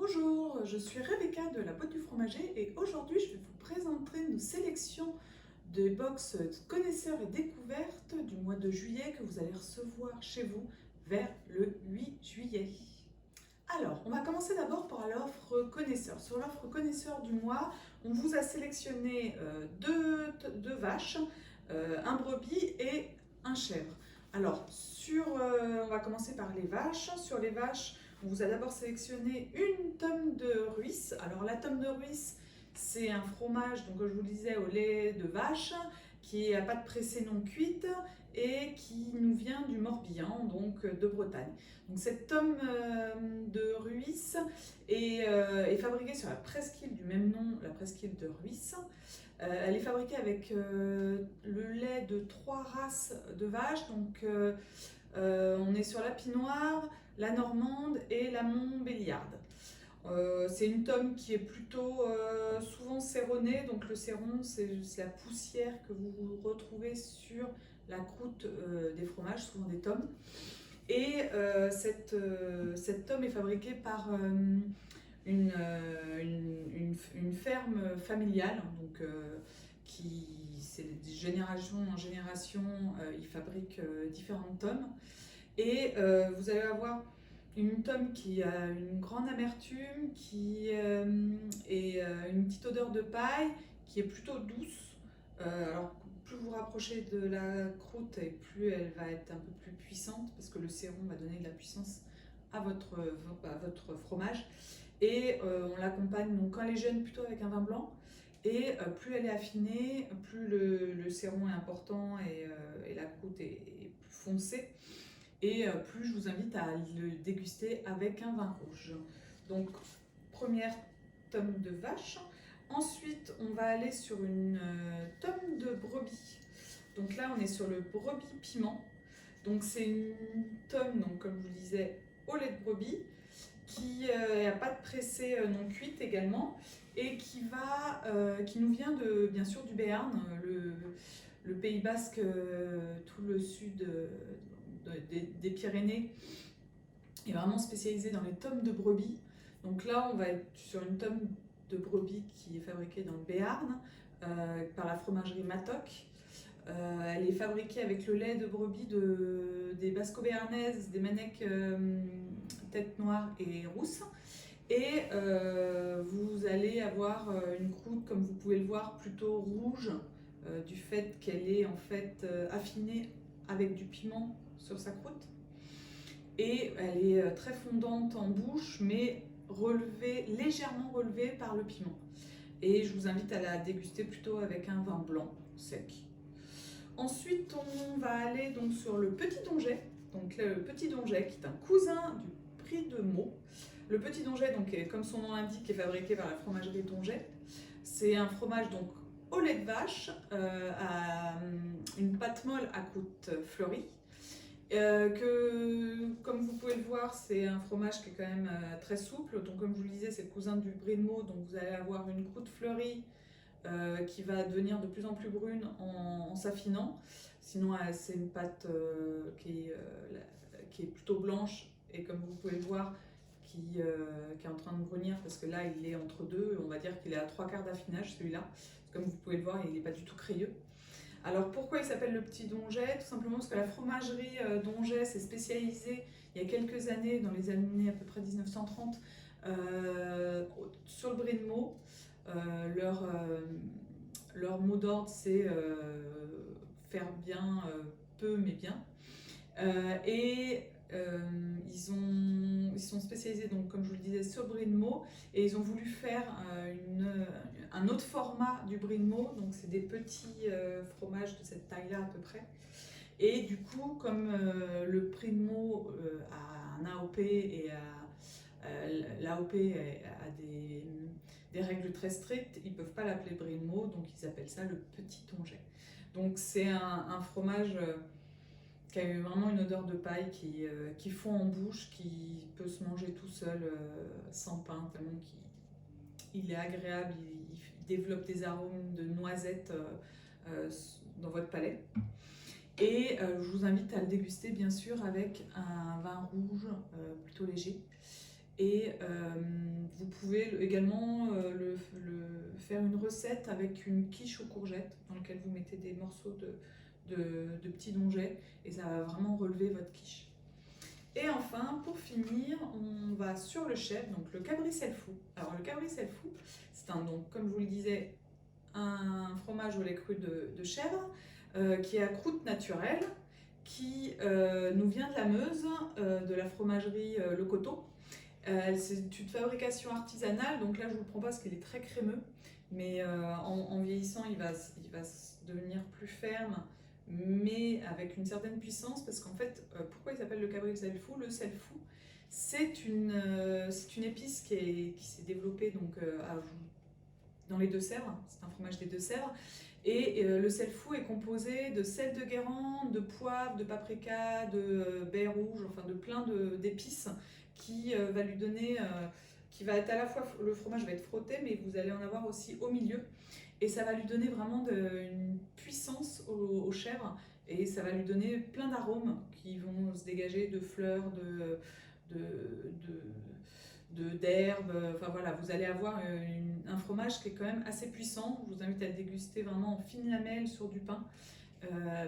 Bonjour, je suis Rebecca de la Boîte du Fromager et aujourd'hui je vais vous présenter nos sélections de box connaisseurs et découvertes du mois de juillet que vous allez recevoir chez vous vers le 8 juillet. Alors, on va commencer d'abord par l'offre connaisseur. Sur l'offre connaisseur du mois, on vous a sélectionné deux vaches, un brebis et un chèvre. Alors, on va commencer par les vaches. Sur les vaches, on vous a d'abord sélectionné une tome de Ruisse. Alors, la tome de Ruisse, c'est un fromage, donc comme je vous le disais, au lait de vache, qui est à pâte pressée non cuite et qui nous vient du Morbihan, donc de Bretagne. Donc cette tome de Ruisse est fabriquée sur la presqu'île du même nom, la presqu'île de Ruisse. Elle est fabriquée avec le lait de 3 races de vaches. Donc on est sur la Pinoire, la Normande et la Montbéliarde. C'est une tome qui est plutôt souvent séronnée, donc le séron c'est la poussière que vous retrouvez sur la croûte des fromages, souvent des tomes. Et cette tome est fabriquée par une ferme familiale, donc c'est de génération en génération, ils fabriquent différentes tomes. Et vous allez avoir une tome qui a une grande amertume, qui est une petite odeur de paille, qui est plutôt douce. Alors plus vous rapprochez de la croûte et plus elle va être un peu plus puissante parce que le sérum va donner de la puissance à votre fromage. Et on l'accompagne donc quand elle est jeune plutôt avec un vin blanc. Et plus elle est affinée, plus le sérum est important et la croûte est plus foncée. Et plus je vous invite à le déguster avec un vin rouge. Donc, première tome de vache. Ensuite, on va aller sur une tome de brebis. Donc là, on est sur le brebis piment. Donc c'est une tome, donc, comme je vous le disais, au lait de brebis, qui est à pâte pressée non cuite également, et qui nous vient bien sûr du Béarn, le Pays Basque, tout le sud des Pyrénées est vraiment spécialisé dans les tomes de brebis. Donc là, on va être sur une tome de brebis qui est fabriquée dans le Béarn par la fromagerie Matoc. Elle est fabriquée avec le lait de brebis des Basco-Béarnaises, des Manèques tête noire et rousse. Et vous allez avoir une croûte, comme vous pouvez le voir, plutôt rouge, du fait qu'elle est en fait affinée avec du piment sur sa croûte. Et elle est très fondante en bouche, mais légèrement relevée par le piment. Et je vous invite à la déguster plutôt avec un vin blanc sec. Ensuite, on va aller donc sur le Petit Donget. Donc le Petit Donget qui est un cousin du Prix de Meaux. Le Petit Donget, donc, comme son nom l'indique, est fabriqué par la fromagerie Donget. C'est un fromage donc au lait de vache, à une pâte molle à croûte fleurie. Comme vous pouvez le voir, c'est un fromage qui est quand même très souple. Donc comme je vous le disais, c'est le cousin du Brie de Meaux, donc vous allez avoir une croûte fleurie qui va devenir de plus en plus brune en s'affinant. Sinon, c'est une pâte qui est plutôt blanche et comme vous pouvez le voir, qui est en train de brunir parce que là, il est entre deux. On va dire qu'il est à 3/4 d'affinage, celui-là. Comme vous pouvez le voir, il n'est pas du tout crayeux. Alors pourquoi il s'appelle le Petit Donget? Tout simplement parce que la fromagerie Donget s'est spécialisée il y a quelques années, dans les années à peu près 1930, sur le Brie de Meaux. Leur mot d'ordre, c'est faire bien, peu mais bien. Ils sont spécialisés, donc, comme je vous le disais, sur le Brie de Meaux, et ils ont voulu faire un autre format du Brie de Meaux, donc c'est des petits fromages de cette taille-là à peu près. Et du coup, comme le Brie de Meaux a un AOP et l'AOP a des règles très strictes, ils ne peuvent pas l'appeler Brie de Meaux, donc ils appellent ça le Petit Donget. Donc c'est un fromage qui a eu vraiment une odeur de paille qui fond en bouche, qui peut se manger tout seul sans pain, tellement qu'il est agréable, il développe des arômes de noisettes dans votre palais. Et je vous invite à le déguster bien sûr avec un vin rouge plutôt léger. Et vous pouvez également faire une recette avec une quiche aux courgettes dans laquelle vous mettez des morceaux de petits dongets et ça va vraiment relever votre quiche. Et enfin, pour finir, on va sur le chèvre, donc le cabri selfou. Alors le cabri selfou, c'est donc, comme je vous le disais, un fromage au lait cru de chèvre qui est à croûte naturelle, qui nous vient de la Meuse, de la fromagerie Le Coteau. C'est une fabrication artisanale, donc là je ne vous le prends pas parce qu'il est très crémeux, mais en vieillissant il va devenir plus ferme, mais avec une certaine puissance, parce qu'en fait, pourquoi il s'appelle le cabri selfou? Le selfou, c'est une épice qui s'est développée donc, dans les Deux-Sèvres, c'est un fromage des Deux-Sèvres, et le selfou est composé de sel de Guérande, de poivre, de paprika, de baies rouges, enfin de plein d'épices qui va lui donner, qui va être à la fois, le fromage va être frotté, mais vous allez en avoir aussi au milieu. Et ça va lui donner vraiment une puissance au chèvre et ça va lui donner plein d'arômes qui vont se dégager de fleurs, d'herbes. Enfin voilà, vous allez avoir un fromage qui est quand même assez puissant. Je vous invite à le déguster vraiment en fine lamelle sur du pain.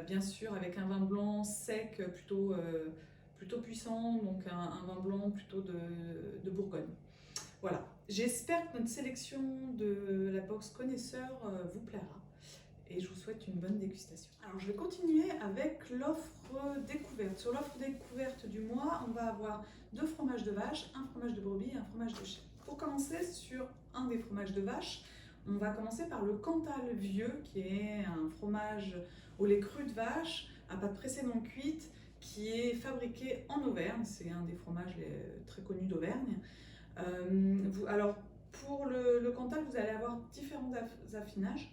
Bien sûr avec un vin blanc sec plutôt puissant, donc un vin blanc plutôt de Bourgogne. Voilà, j'espère que notre sélection de la box connaisseur vous plaira et je vous souhaite une bonne dégustation. Alors je vais continuer avec l'offre découverte. Sur l'offre découverte du mois, on va avoir 2 fromages de vache, un fromage de brebis et un fromage de chèvre. Pour commencer sur un des fromages de vache, on va commencer par le Cantal Vieux, qui est un fromage au lait cru de vache, à pâte pressée non cuite, qui est fabriqué en Auvergne. C'est un des fromages très connus d'Auvergne. Alors, pour le Cantal, vous allez avoir différents affinages.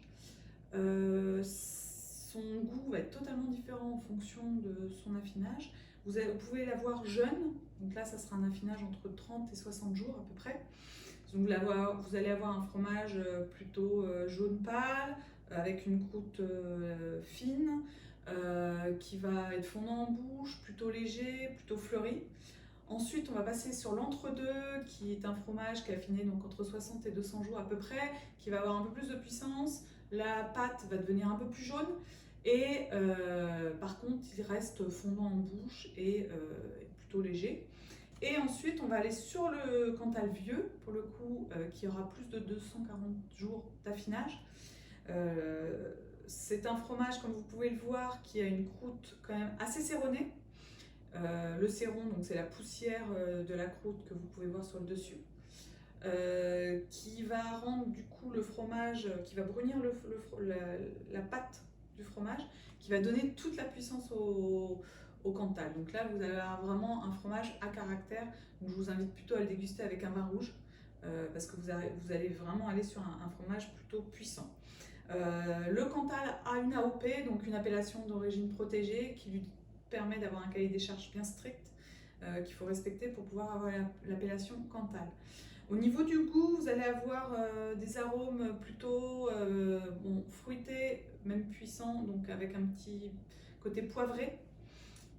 Son goût va être totalement différent en fonction de son affinage. Vous pouvez l'avoir jeune, donc là, ça sera un affinage entre 30 et 60 jours à peu près. Donc vous allez avoir un fromage plutôt jaune pâle, avec une croûte fine, qui va être fondant en bouche, plutôt léger, plutôt fleuri. Ensuite, on va passer sur l'entre-deux, qui est un fromage qui est affiné donc entre 60 et 200 jours à peu près, qui va avoir un peu plus de puissance. La pâte va devenir un peu plus jaune et par contre, il reste fondant en bouche et plutôt léger. Et ensuite, on va aller sur le Cantal Vieux, pour le coup, qui aura plus de 240 jours d'affinage. C'est un fromage, comme vous pouvez le voir, qui a une croûte quand même assez serronnée. Le séron, donc c'est la poussière de la croûte que vous pouvez voir sur le dessus, qui va rendre du coup le fromage, qui va brunir la pâte du fromage, qui va donner toute la puissance au Cantal. Donc là, vous avez vraiment un fromage à caractère. Donc je vous invite plutôt à le déguster avec un vin rouge, parce que vous allez vraiment aller sur un fromage plutôt puissant. Le Cantal a une AOP, donc une appellation d'origine protégée, qui lui permet d'avoir un cahier des charges bien strict qu'il faut respecter pour pouvoir avoir l'appellation Cantal. Au niveau du goût, vous allez avoir des arômes plutôt fruités, même puissants, donc avec un petit côté poivré.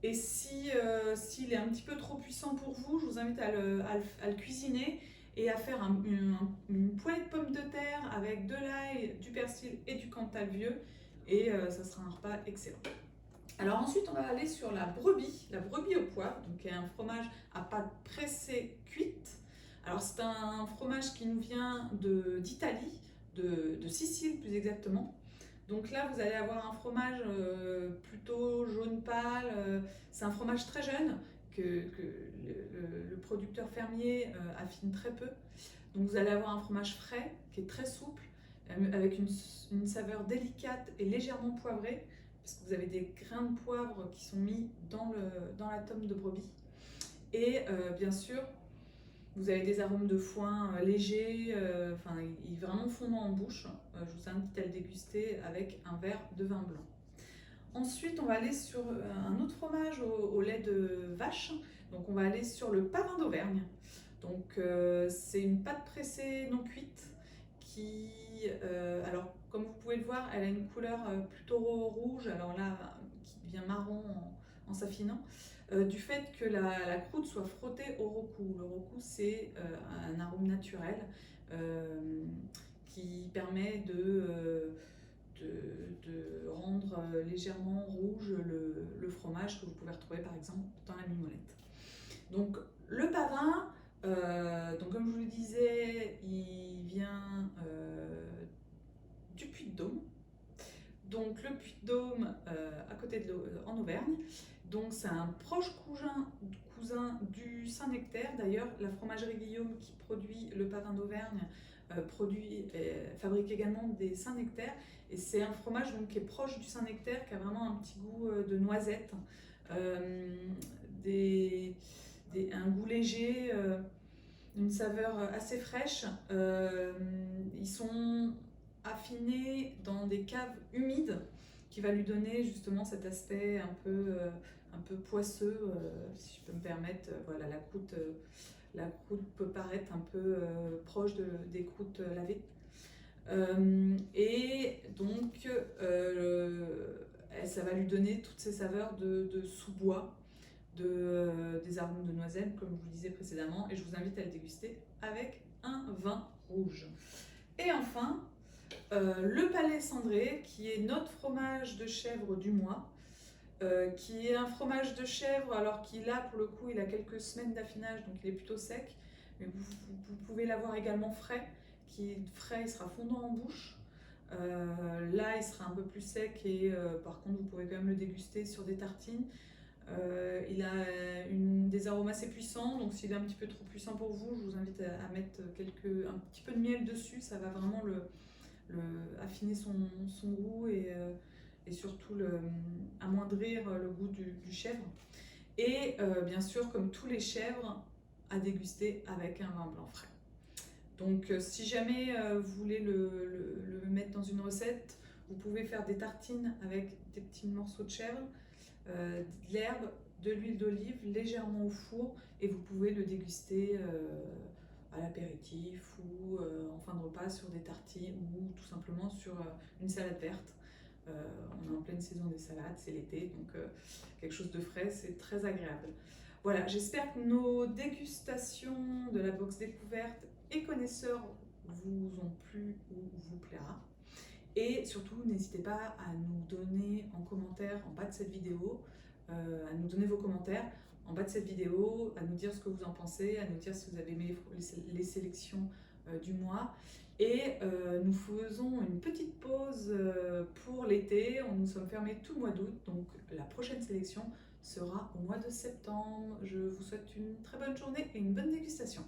Et s'il est un petit peu trop puissant pour vous, je vous invite à le cuisiner et à faire une poêlée de pommes de terre avec de l'ail, du persil et du Cantal Vieux. Et ça sera un repas excellent. Alors ensuite, on va aller sur la brebis au poivre, donc qui est un fromage à pâte pressée cuite. Alors c'est un fromage qui nous vient d'Italie, de Sicile plus exactement. Donc là, vous allez avoir un fromage plutôt jaune pâle. C'est un fromage très jeune que le producteur fermier affine très peu. Donc vous allez avoir un fromage frais qui est très souple, avec une saveur délicate et légèrement poivrée, parce que vous avez des grains de poivre qui sont mis dans la tome de brebis. Et bien sûr, vous avez des arômes de foin légers, il est vraiment fondant en bouche. Je vous invite à le déguster avec un verre de vin blanc. Ensuite, on va aller sur un autre fromage au lait de vache. Donc on va aller sur le Pavin d'Auvergne. Donc c'est une pâte pressée non cuite qui, alors comme vous pouvez le voir, elle a une couleur plutôt rouge, alors là qui devient marron en s'affinant. du fait que la croûte soit frottée au roku. Le roku, c'est un arôme naturel qui permet de rendre légèrement rouge le fromage que vous pouvez retrouver par exemple dans la mimolette. Donc le pavin, donc comme je vous le disais, il vient du Puy-de-Dôme. Donc le Puy-de-Dôme à côté en Auvergne. Donc c'est un proche cousin du Saint-Nectaire. D'ailleurs, la fromagerie Guillaume qui produit le pavin d'Auvergne fabrique également des Saint-Nectaire. Et c'est un fromage donc, qui est proche du Saint-Nectaire, qui a vraiment un petit goût de noisette, un goût léger, une saveur assez fraîche. Ils sont affinés dans des caves humides qui va lui donner justement cet aspect un peu poisseux, si je peux me permettre. Voilà, la croûte peut paraître un peu proche des croûtes lavées. Et donc, ça va lui donner toutes ces saveurs de sous-bois, des arômes de noisette, comme je vous le disais précédemment, et je vous invite à le déguster avec un vin rouge. Et enfin, le palais cendré, qui est notre fromage de chèvre du mois, qui est un fromage de chèvre, alors qu'il a, pour le coup, il a quelques semaines d'affinage, donc il est plutôt sec, mais vous pouvez l'avoir également frais, il sera fondant en bouche. Là, il sera un peu plus sec et par contre, vous pouvez quand même le déguster sur des tartines. Il a des arômes assez puissants, donc s'il est un petit peu trop puissant pour vous, je vous invite à mettre un petit peu de miel dessus, ça va vraiment affiner son goût et surtout amoindrir le goût du chèvre. Et bien sûr, comme tous les chèvres, à déguster avec un vin blanc frais. Donc si jamais vous voulez le mettre dans une recette, vous pouvez faire des tartines avec des petits morceaux de chèvre, de l'herbe, de l'huile d'olive, légèrement au four, et vous pouvez le déguster à l'apéritif ou en fin de repas sur des tartines ou tout simplement sur une salade verte. On est en pleine saison des salades, c'est l'été, donc quelque chose de frais, c'est très agréable. Voilà, j'espère que nos dégustations de la box découverte et connaisseurs vous ont plu ou vous plaira. Et surtout, n'hésitez pas à nous donner en commentaire en bas de cette vidéo, à nous donner vos commentaires en bas de cette vidéo, à nous dire ce que vous en pensez, à nous dire si vous avez aimé les sélections du mois. Et nous faisons une petite pause pour l'été. Nous sommes fermés tout le mois d'août, donc la prochaine sélection sera au mois de septembre. Je vous souhaite une très bonne journée et une bonne dégustation.